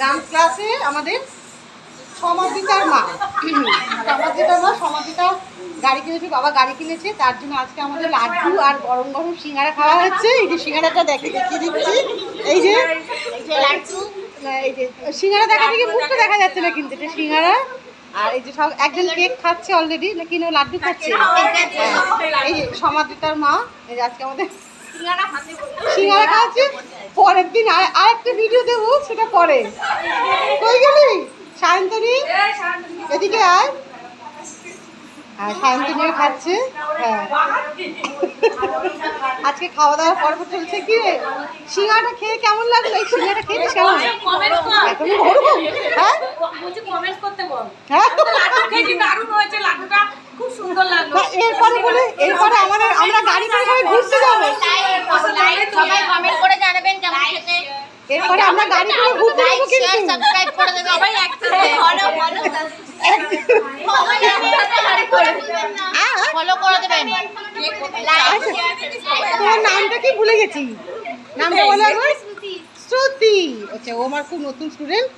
Dance ক্লাসে আমাদের সমাধিতার মা সমাধিতা গাড়ি কিনেছে, বাবা গাড়ি কিনেছে, তার জন্য আজকে আমাদের লাড্ডু আর গরম গরম সিঙ্গারা খাওয়া হচ্ছে। এই যে সিঙ্গারাটা দেখিয়ে দিচ্ছি, এই যে লাড্ডু, এই যে সিঙ্গারা দেখা থেকে মুখটা দেখা যাচ্ছে না, কিন্তু এটা সিঙ্গারা। আর এই যে সব একজন কেক খাচ্ছে অলরেডি, কিন্তু লাড্ডু খাচ্ছে। এই যে সমাধিতার মা, এই যে আজকে আমাদের সিঙ্গারা খাচ্ছে। পরের দিন আরেকটা ভিডিও দেবো, সেটা পরে। কই গেলি সায়ন্তনী? এদিকে আয়। আর সায়ন্তনীও খাচ্ছে। হ্যাঁ, আজকে খাওয়া দাওয়ার পর্ব চলছে। কি রে, সিঙ্গাড়াটা খেয়ে কেমন লাগলো? এই সিঙ্গাড়াটা খেয়ে কেমন? এখনই বলবো? হ্যাঁ, এরপরে বলে, এরপরে আমরা গাড়ি করে সবাই ঘুরতে যাবো। সবাই কমেন্ট করে জানাবেন কেমন খেতে। এরপরে আমরা গাড়ি করে ঘুরতে যাবো, কিন্তু সাবস্ক্রাইব করে দেবেন সবাই একসাথে। ফলো করে দেবেন। তোমার নামটা কি ভুলে গেছি, নামটা বলো একবার। শ্রুতি। আচ্ছা, ও আমার খুব নতুন স্টুডেন্ট।